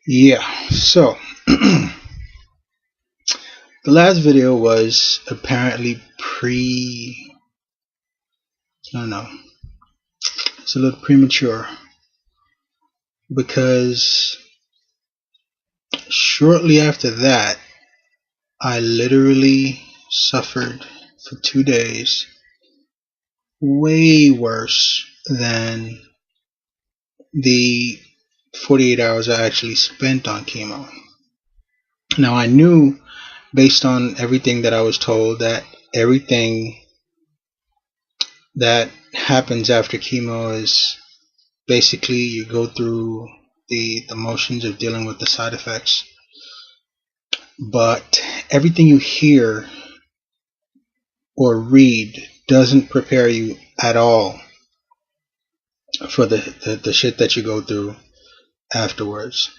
Yeah, so the last video was apparently I don't know, it's a little premature because shortly after that, I literally suffered for 2 days, way worse than the 48 hours I actually spent on chemo. Now, I knew based on everything that I was told that everything that happens after chemo is basically you go through the motions of dealing with the side effects, but everything you hear or read doesn't prepare you at all for the shit that you go through afterwards.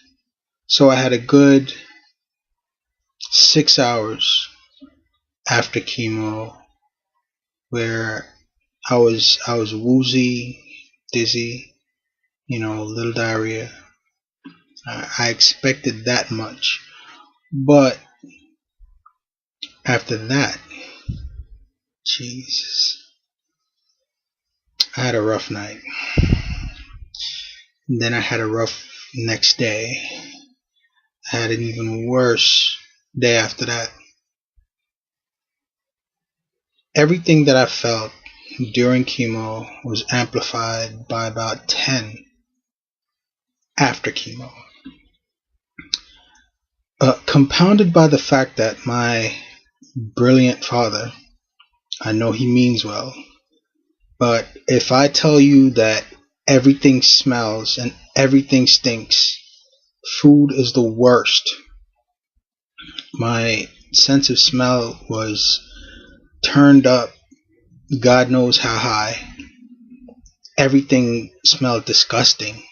So I had a good 6 hours after chemo where I was woozy, dizzy, a little diarrhea. I expected that much, but after that, Jesus, I had a rough night. And then I had a rough next day. I had an even worse day after that. Everything that I felt during chemo was amplified by about 10 after chemo. Compounded by the fact that my brilliant father, I know he means well, but if I tell you that everything smells and everything stinks, food is the worst. My sense of smell was turned up, God knows how high. Everything smelled disgusting.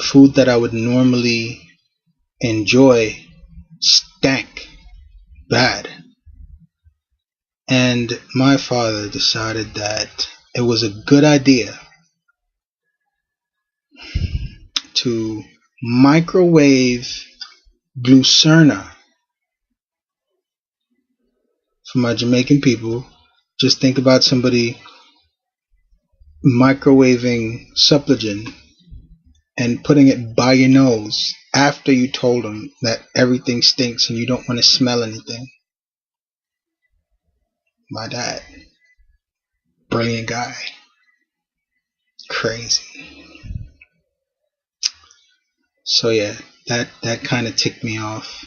Food that I would normally enjoy stank bad. And my father decided that it was a good idea to microwave Glucerna. For my Jamaican people, just think about somebody microwaving Suppligen and putting it by your nose after you told them that everything stinks and you don't want to smell anything. My dad, brilliant guy, crazy. So yeah, that kind of ticked me off.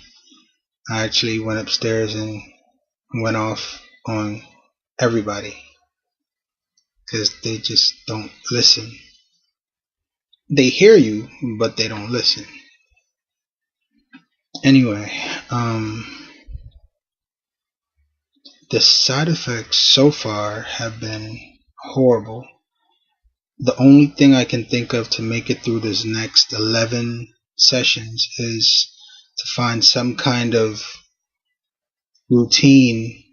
I actually went upstairs and went off on everybody because they just don't listen. They hear you, but they don't listen. Anyway, the side effects so far have been horrible. The only thing I can think of to make it through this next 11 sessions is to find some kind of routine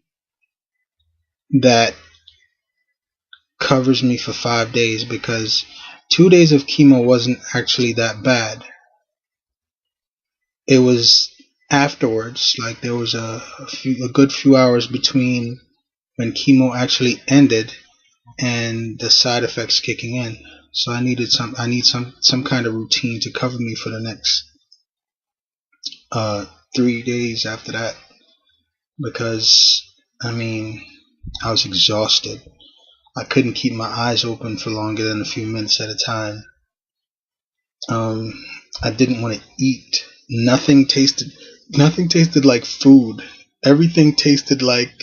that covers me for 5 days, because 2 days of chemo wasn't actually that bad. It was afterwards, like there was a good few hours between when chemo actually ended and the side effects kicking in. So I need some kind of routine to cover me for the next 3 days after that, because I was exhausted. I couldn't keep my eyes open for longer than a few minutes at a time. I didn't want to eat. Nothing tasted like food. Everything tasted like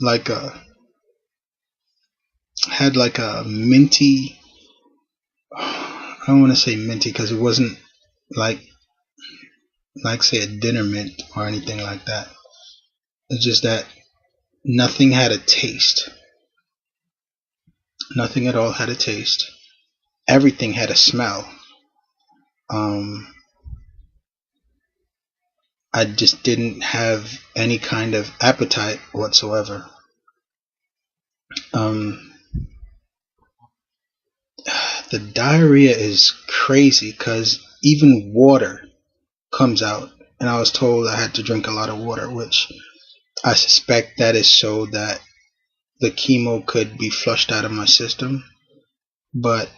like had like a minty, I don't want to say minty because it wasn't like say a dinner mint or anything like that. It's just that nothing had a taste. Nothing at all had a taste. Everything had a smell. I just didn't have any kind of appetite whatsoever. The the diarrhea is crazy because even water comes out, and I was told I had to drink a lot of water, which I suspect that is so that the chemo could be flushed out of my system. But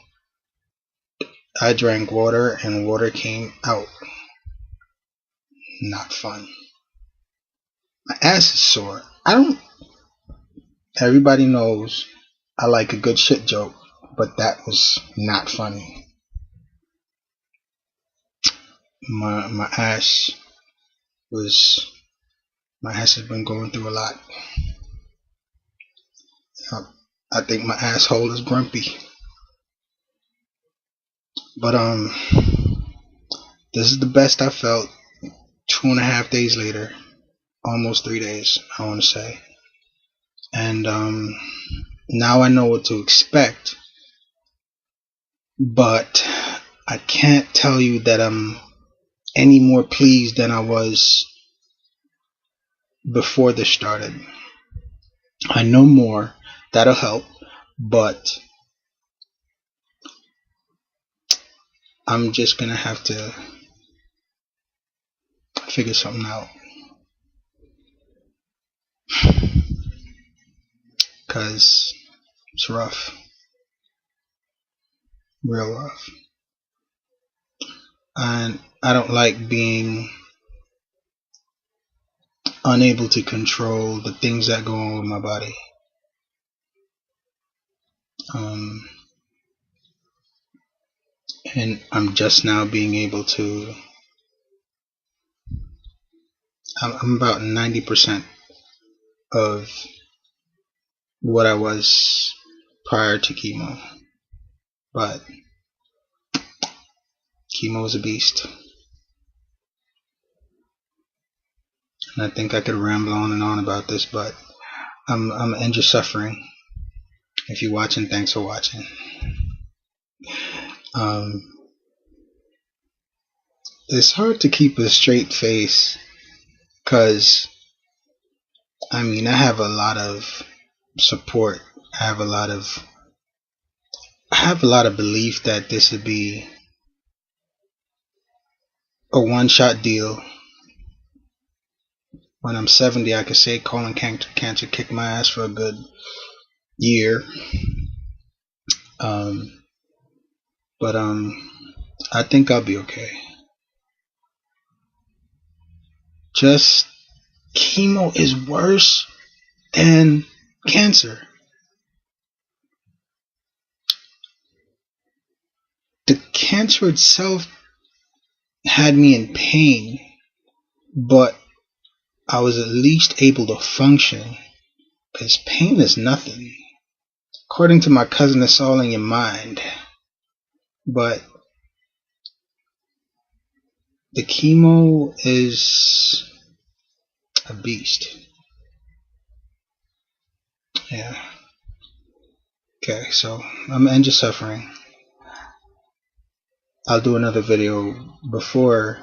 I drank water and water came out. Not fun. My ass is sore. Everybody knows I like a good shit joke, but that was not funny. My ass has been going through a lot. I think my asshole is grumpy. But this is the best I felt 2.5 days later. Almost 3 days, I want to say. And now I know what to expect. But I can't tell you that I'm any more pleased than I was before this started. I know more. That'll help. But I'm just going to have to figure something out. Because it's rough. Real rough. And I don't like being unable to control the things that go on with my body. And I'm just now being able to. I'm about 90% of what I was prior to chemo. But chemo is a beast. And I think I could ramble on and on about this, but I'm gonna end your suffering. If you're watching, thanks for watching. It's hard to keep a straight face because I have a lot of support. I have a lot of belief that this would be a one-shot deal. When I'm 70, I could say colon cancer kicked my ass for a good year. But I think I'll be okay. Just chemo is worse than cancer. The cancer itself had me in pain, but I was at least able to function, because pain is nothing. According to my cousin, it's all in your mind. But the chemo is a beast. Yeah. Okay, so I'm gonna end your suffering. I'll do another video before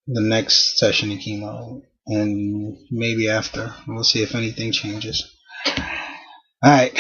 the next session of chemo, and maybe after. We'll see if anything changes. Alright.